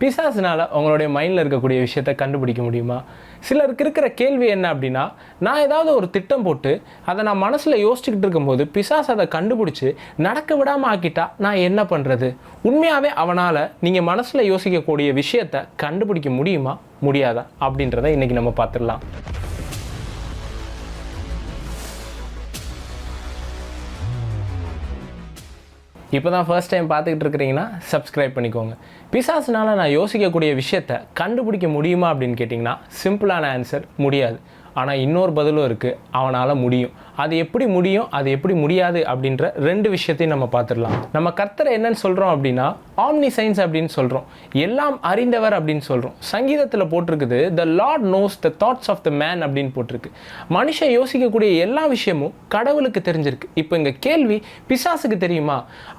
பிசாசுனால உங்களுடைய மைண்டில் இருக்கக்கூடிய விஷயத்தை கண்டுபிடிக்க முடியுமா? சிலருக்கு இருக்கிற கேள்வி என்ன அப்படின்னா, நான் ஏதாவது ஒரு திட்டம் போட்டு அதை நான் மனசில் யோசிச்சுக்கிட்டு இருக்கும்போது பிசாசு அதை கண்டுபிடிச்சி நடக்க விடாமல் ஆக்கிட்டா நான் என்ன பண்ணுறது? உண்மையாகவே அவனால் நீங்கள் மனசில் யோசிக்கக்கூடிய விஷயத்தை கண்டுபிடிக்க முடியுமா முடியாதா அப்படின்றத இன்றைக்கி நம்ம பார்த்துடலாம். இப்போ தான் ஃபர்ஸ்ட் டைம் பார்த்துக்கிட்டு இருக்கிறீங்கன்னா சப்ஸ்கிரைப் பண்ணிக்கோங்க. பிசாசுனால நான் யோசிக்கக்கூடிய விஷயத்தை கண்டுபிடிக்க முடியுமா அப்படின்னு கேட்டிங்கன்னா சிம்பிளான ஆன்சர் முடியாது. ஆனால் இன்னொரு பதிலும் இருக்குது, அவனால் முடியும். அது எப்படி முடியும், அது எப்படி முடியாது அப்படின்ற ரெண்டு விஷயத்தையும் நம்ம பார்த்துடலாம். நம்ம கர்த்தரை என்னன்னு சொல்கிறோம் அப்படின்னா ஆம்னி சைன்ஸ் அப்படின்னு சொல்கிறோம், எல்லாம் அறிந்தவர் அப்படின்னு சொல்கிறோம். சங்கீதத்தில் போட்டிருக்குது the Lord knows the thoughts of the man அப்படின்னு போட்டிருக்கு. மனுஷன் யோசிக்கக்கூடிய எல்லா விஷயமும் கடவுளுக்கு தெரிஞ்சிருக்கு. இப்போ இங்கே கேள்வி, பிசாசுக்கு தெரியுமா?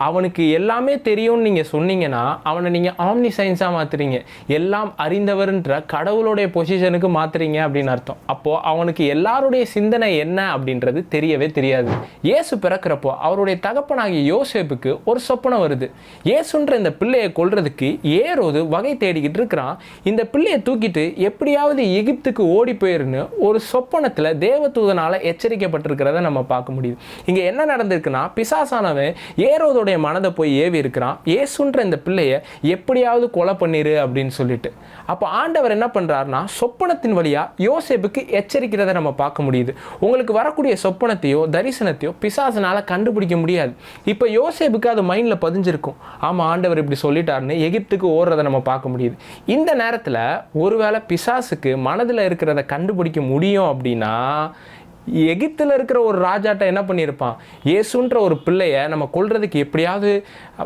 அவனுக்கு எல்லாமே தெரியும்னு நீங்கள் சொன்னீங்கன்னா அவனை நீங்கள் ஆம்னி சைன்ஸாக மாற்றுறீங்க, எல்லாம் அறிந்தவர்ன்ற கடவுளுடைய பொசிஷனுக்கு மாற்றுறீங்க அப்படின்னு அர்த்தம். அப்போது அவனுக்கு எல்லாருடைய சிந்தனை என்ன அப்படின்றது தெரியவே தெரியாது. இயேசு பிறக்கிறப்போ அவருடைய தகப்பனாகிய யோசேப்புக்கு ஒரு சொப்பனம் வருது. இயேசுன்ற இந்த பிள்ளையை கொல்றதுக்கு ஏரோது வகை தேடிக்கிட்டு இருக்கிறான். இந்த பிள்ளையை தூக்கிட்டு எப்படியாவது எகிப்துக்கு ஓடி போயிருன்னு ஒரு சொப்பனத்தில் தேவதூதனால எச்சரிக்கப்பட்டிருக்கிறத நம்ம பார்க்க முடியுது. இங்கே என்ன நடந்திருக்குன்னா, பிசாசானவன் ஏரோதுடைய மனதை போய் ஏவி இருக்கிறான், இயேசுன்ற இந்த பிள்ளையை எப்படியாவது கொலை பண்ணிரு அப்படின்னு சொல்லிட்டு. அப்போ ஆண்டவர் என்ன பண்ணுறாருன்னா சொப்பனத்தின் வழியாக யோசேப்புக்கு எச்சரிக்கிறத நம்ம பார்க்க முடியுது. உங்களுக்கு வரக்கூடிய சொப்பனத்தையோ தரிசனத்தையோ பிசாசுனால கண்டுபிடிக்க முடியாது. இப்போ யோசேப்புக்கு அது மைண்டில் பதிஞ்சிருக்கும், ஆமாம் ஆண்டவர் இப்படி சொல்லிட்டாருன்னு எகிப்துக்கு ஓடுறதை நம்ம பார்க்க முடியுது. இந்த நேரத்தில் ஒருவேளை பிசாசுக்கு மனதில் இருக்கிறத கண்டுபிடிக்க முடியும் அப்படின்னா எகிப்தில் இருக்கிற ஒரு ராஜாட்ட என்ன பண்ணியிருப்பான், இயேசுன்ற ஒரு பிள்ளையை நம்ம கொல்றதுக்கு எப்படியாவது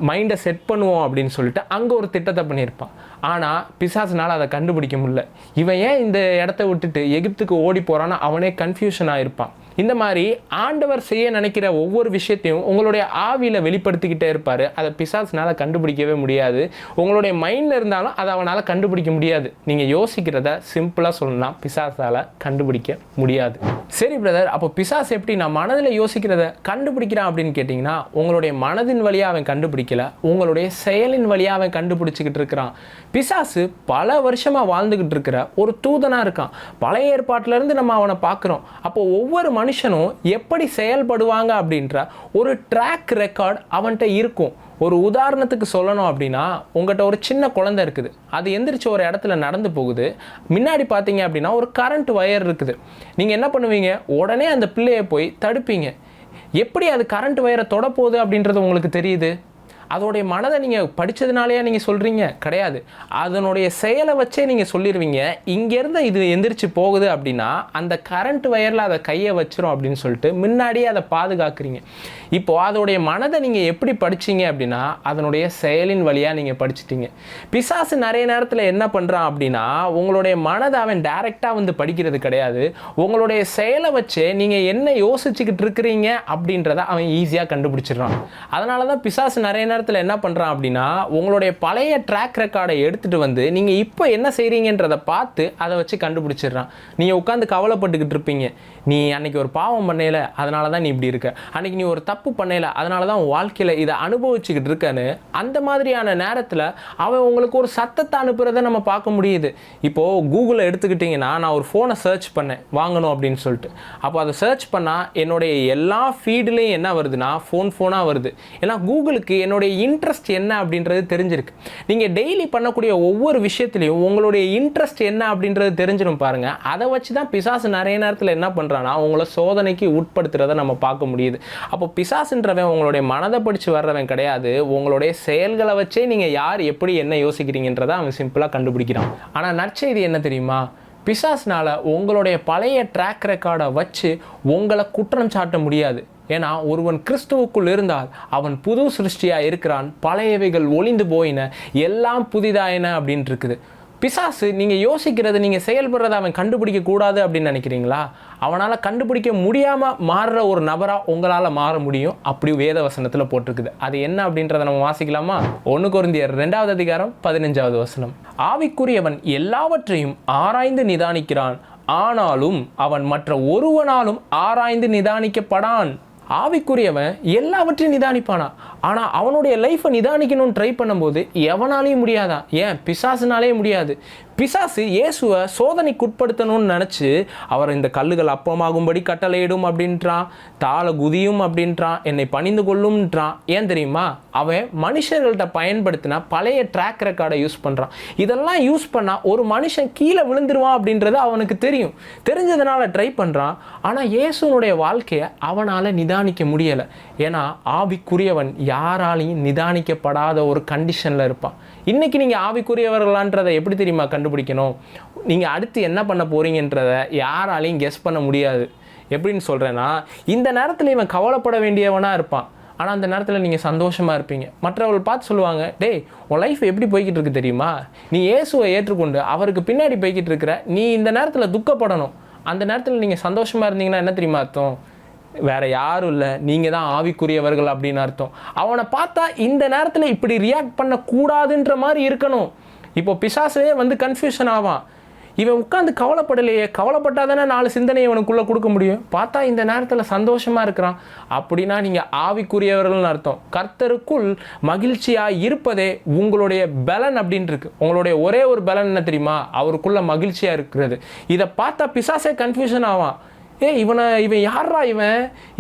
மைண்டை செட் பண்ணுவோம் அப்படின்னு சொல்லிட்டு அங்கே ஒரு திட்டத்தை பண்ணியிருப்பான். ஆனால் பிசாசுனால் அதை கண்டுபிடிக்க முடியல. இவன் ஏன் இந்த இடத்த விட்டுட்டு எகிப்துக்கு ஓடி போகிறான்னு அவனே கன்ஃபியூஷன் ஆகிருப்பான். இந்த மாதிரி ஆண்டவர் செய்ய நினைக்கிற ஒவ்வொரு விஷயத்தையும் உங்களுடைய ஆவியில் வெளிப்படுத்திக்கிட்டே இருப்பார். அதை பிசாசுனால் கண்டுபிடிக்கவே முடியாது. உங்களுடைய மைண்டில் இருந்தாலும் அதை அவனால் கண்டுபிடிக்க முடியாது. நீங்கள் யோசிக்கிறத சிம்பிளாக சொல்லலாம், பிசாசால் கண்டுபிடிக்க முடியாது. சரி பிரதர், அப்போ பிசாசு எப்படி நான் மனதில் யோசிக்கிறத கண்டுபிடிக்கிறான் அப்படின்னு கேட்டிங்கன்னா, உங்களுடைய மனதின் வழியாக அவன் கண்டுபிடிக்கல, உங்களுடைய செயலின் வழியாக அவன் கண்டுபிடிச்சிக்கிட்டு இருக்கிறான். பிசாசு பல வருஷமாக வாழ்ந்துக்கிட்டு இருக்கிற ஒரு தூதனாக இருக்கான். பழைய ஏற்பாட்டிலேருந்து நம்ம அவனை பார்க்குறோம். அப்போ ஒவ்வொரு மனுஷனும் எப்படி செயல்படுவாங்க அப்படின்ற ஒரு ட்ராக் ரெக்கார்ட் அவன்கிட்ட இருக்கும். ஒரு உதாரணத்துக்கு சொல்லணும் அப்படின்னா, உங்கள்கிட்ட ஒரு சின்ன குழந்தை இருக்குது, அது எந்திரிச்சு ஒரு இடத்துல நடந்து போகுது. முன்னாடி பார்த்தீங்க அப்படின்னா ஒரு கரண்ட் ஒயர் இருக்குது. நீங்கள் என்ன பண்ணுவீங்க, உடனே அந்த பிள்ளையை போய் தடுப்பீங்க. எப்படி அது கரண்ட் ஒயரை தொடப்போகுது அப்படின்றது உங்களுக்கு தெரியுது? அதோடைய மனதை நீங்கள் படித்ததுனாலேயே நீங்கள் சொல்கிறீங்க? கிடையாது. அதனுடைய செயலை வச்சே நீங்கள் சொல்லிடுவீங்க, இங்கேருந்து இது எந்திரிச்சு போகுது அப்படின்னா அந்த கரண்ட் வயரில் அதை கையை வச்சிரும் அப்படின்னு சொல்லிட்டு முன்னாடியே அதை பாதுகாக்கிறீங்க. இப்போது அதோடைய மனதை நீங்கள் எப்படி படிச்சிங்க அப்படின்னா அதனுடைய செயலின் வழியாக நீங்கள் படிச்சிட்டிங்க. பிசாசு நிறைய நேரத்தில் என்ன பண்ணுறான் அப்படின்னா, உங்களுடைய மனதை அவன் டைரெக்டாக வந்து படிக்கிறது கிடையாது, உங்களுடைய செயலை வச்சே நீங்கள் என்ன யோசிச்சுக்கிட்டு இருக்கிறீங்க அப்படின்றத அவன் ஈஸியாக கண்டுபிடிச்சிடுறான். அதனால தான் பிசாசு நிறைய நேரத்தில் என்ன பண்ணுறான் அப்படின்னா, உங்களுடைய பழைய ட்ராக் ரெக்கார்டை எடுத்துகிட்டு வந்து நீங்கள் இப்போ என்ன செய்கிறீங்கன்றதை பார்த்து அதை வச்சு கண்டுபிடிச்சிடுறான். நீங்கள் உட்காந்து கவலைப்பட்டுக்கிட்டு இருப்பீங்க, நீ அன்னைக்கு ஒரு பாவம் பண்ணையில அதனால தான் நீ இப்படி இருக்க, அன்னைக்கு நீ ஒரு தப்பு பண்ணையில அதனால தான் வாழ்க்கையில் இதை அனுபவிச்சுக்கிட்டு இருக்கன்னு. அந்த மாதிரியான நேரத்தில் அவன் உங்களுக்கு ஒரு சத்தத்தை அனுப்புறதை நம்ம பார்க்க முடியுது. இப்போது கூகுளை எடுத்துக்கிட்டிங்கன்னா, நான் ஒரு ஃபோனை சர்ச் பண்ணேன் வாங்கணும் அப்படின்னு சொல்லிட்டு. அப்போ அதை சர்ச் பண்ணால் என்னுடைய எல்லா ஃபீட்லேயும் என்ன வருதுன்னா ஃபோனாக வருது. ஏன்னா கூகுளுக்கு என்னுடைய இன்ட்ரெஸ்ட் என்ன அப்படின்றது தெரிஞ்சிருக்கு. நீங்கள் டெய்லி பண்ணக்கூடிய ஒவ்வொரு விஷயத்துலையும் உங்களுடைய இன்ட்ரெஸ்ட் என்ன அப்படின்றது தெரிஞ்சிடும் பாருங்கள். அதை வச்சு தான் பிசாசு நிறைய நேரத்தில் என்ன பண்ணுறான்னா உங்களை சோதனைக்கு உட்படுத்துறதை நம்ம பார்க்க முடியுது. அப்போ பிசாசுன்றவன் உங்களுடைய மனதை படித்து வர்றவன் கிடையாது, உங்களுடைய செயல்களை வச்சே நீங்கள் யார் எப்படி என்ன யோசிக்கிறீங்கன்றதை அவன் சிம்பிளாக கண்டுபிடிக்கிறான். ஆனால் நற்செய்தி என்ன தெரியுமா, பிசாசுனால உங்களுடைய பழைய ட்ராக் ரெக்கார்டை வச்சு உங்களை குற்றம் சாட்ட முடியாது. ஏன்னா ஒருவன் கிறிஸ்துவுக்குள் இருந்தால் அவன் புது சிருஷ்டியாக இருக்கிறான், பழையவைகள் ஒளிந்து போயின, எல்லாம் புதிதாயின அப்படின்னு இருக்குது. பிசாசு நீங்கள் யோசிக்கிறது நீங்கள் செயல்படுறதை அவன் கண்டுபிடிக்க கூடாது அப்படின்னு நினைக்கிறீங்களா? அவனால் கண்டுபிடிக்க முடியாமல் மாறுற ஒரு நபராக உங்களால் மாற முடியும். அப்படி வேத வசனத்தில் போட்டிருக்குது. அது என்ன அப்படின்றத நம்ம வாசிக்கலாமா? 1 கொரிந்தியர் 2வது அதிகாரம் 15வது வசனம். ஆவிக்குரியவன் எல்லாவற்றையும் ஆராய்ந்து நிதானிக்கிறான், ஆனாலும் அவன் மற்ற ஒருவனாலும் ஆராய்ந்து நிதானிக்கப்படான். ஆவிக்குரியவன் எல்லாவற்றையும் நிதானிப்பானா, ஆனால் அவனுடைய லைஃப்பை நிதானிக்கணும்னு ட்ரை பண்ணும்போது எவனாலையும் முடியாதான். ஏன்? பிசாசுனாலே முடியாது. பிசாசு இயேசுவை சோதனைக்குட்படுத்தணும்னு நினச்சி அவர் இந்த கல்லுகள் அப்பமாகும்படி கட்டளையிடும் அப்படின்றான், தாள குதியும் அப்படின்றான், என்னை பணிந்து கொள்ளும்ன்றான். ஏன் தெரியுமா? அவன் மனுஷர்கள்ட்ட பயன்படுத்தினா பழைய ட்ராக் ரெக்கார்டை யூஸ் பண்ணுறான். இதெல்லாம் யூஸ் பண்ணால் ஒரு மனுஷன் கீழே விழுந்துருவான் அப்படின்றது அவனுக்கு தெரியும். தெரிஞ்சதுனால ட்ரை பண்ணுறான். ஆனால் இயேசுனுடைய வாழ்க்கையை அவனால் நிதானிக்க முடியலை. ஏன்னா ஆவிக்குரியவன் யாராலையும் நிதானிக்கப்படாத ஒரு கண்டிஷனில் இருப்பான். இன்றைக்கி நீங்கள் ஆவிக்குரியவர்களான்றதை எப்படி தெரியுமா கண்டுபிடிக்கணும்? நீங்கள் அடுத்து என்ன பண்ண போகிறீங்கன்றதை யாராலையும் கெஸ் பண்ண முடியாது. எப்படின்னு சொல்கிறேன்னா, இந்த நேரத்தில் இவன் கவலைப்பட வேண்டியவனாக இருப்பான், ஆனால் அந்த நேரத்தில் நீங்கள் சந்தோஷமாக இருப்பீங்க. மற்றவர்கள் பார்த்து சொல்லுவாங்க, டேய் உன் லைஃப் எப்படி போய்கிட்டு இருக்கு தெரியுமா, நீ இயேசுவை ஏற்றுக்கொண்டு அவருக்கு பின்னாடி போய்கிட்டு இருக்கிற, நீ இந்த நேரத்தில் துக்கப்படணும். அந்த நேரத்தில் நீங்கள் சந்தோஷமாக இருந்தீங்கன்னா என்ன தெரியுமா அர்த்தம்? வேற யாரும் இல்லை, நீங்கள் தான் ஆவிக்குரியவர்கள் அப்படின்னு அர்த்தம். அவனை பார்த்தா இந்த நேரத்தில் இப்படி ரியாக்ட் பண்ணக்கூடாதுன்ற மாதிரி இருக்கணும். இப்போ பிசாசே வந்து கன்ஃபியூஷன் ஆவான். இவன் உட்காந்து கவலைப்படலையே, கவலைப்பட்டாதானே 4 சிந்தனையை இவனுக்குள்ளே கொடுக்க முடியும். பார்த்தா இந்த நேரத்தில் சந்தோஷமாக இருக்கிறான் அப்படின்னா நீங்கள் ஆவிக்குரியவர்கள்னு அர்த்தம். கர்த்தருக்குள் மகிழ்ச்சியாக இருப்பதே உங்களுடைய பலன் அப்படின்னு இருக்கு. உங்களுடைய ஒரே ஒரு பலன் என்ன தெரியுமா? அவருக்குள்ள மகிழ்ச்சியாக இருக்கிறது. இதை பார்த்தா பிசாசே கன்ஃபியூஷன் ஆவான். இவன் யாரா,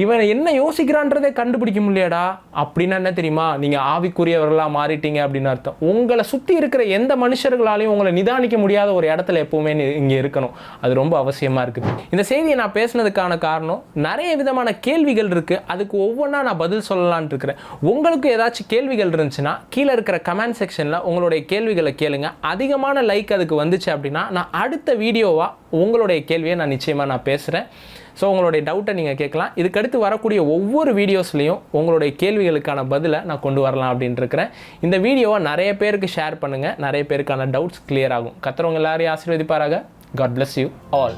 இவன் என்ன யோசிக்கிறான்றதே கண்டுபிடிக்க முடியலடா அப்படின்னா என்ன தெரியுமா? நீங்கள் ஆவிக்குரியவர்களாக மாறிட்டீங்க அப்படின்னு அர்த்தம். உங்களை சுற்றி இருக்கிற எந்த மனுஷர்களாலையும் உங்களை நிதானிக்க முடியாத ஒரு இடத்துல எப்போவுமே இங்கே இருக்கணும். அது ரொம்ப அவசியமாக இருக்குது. இந்த செய்தியை நான் பேசுனதுக்கான காரணம், நிறைய விதமான கேள்விகள் இருக்குது. அதுக்கு ஒவ்வொன்றா நான் பதில் சொல்லலான்னு இருக்கிறேன். உங்களுக்கு ஏதாச்சும் கேள்விகள் இருந்துச்சுன்னா கீழே இருக்கிற கமெண்ட் செக்ஷனில் உங்களுடைய கேள்விகளை கேளுங்க. அதிகமான லைக் அதுக்கு வந்துச்சு அப்படின்னா நான் அடுத்த வீடியோவாக உங்களுடைய கேள்வியை நான் நிச்சயமாக பேசுகிறேன். ஸோ உங்களுடைய டவுட்டை நீங்கள் கேட்கலாம். இதுக்கடுத்து வரக்கூடிய ஒவ்வொரு வீடியோஸ்லையும் உங்களுடைய கேள்விகளுக்கான பதிலை நான் கொண்டு வரலாம் அப்படின்னு இருக்கிறேன். இந்த வீடியோவை நிறைய பேருக்கு ஷேர் பண்ணுங்கள். நிறைய பேருக்கான டவுட்ஸ் கிளியர் ஆகும். கர்த்தர் உங்கள் எல்லாரையும் ஆசீர்வதிப்பாராக. God bless you all.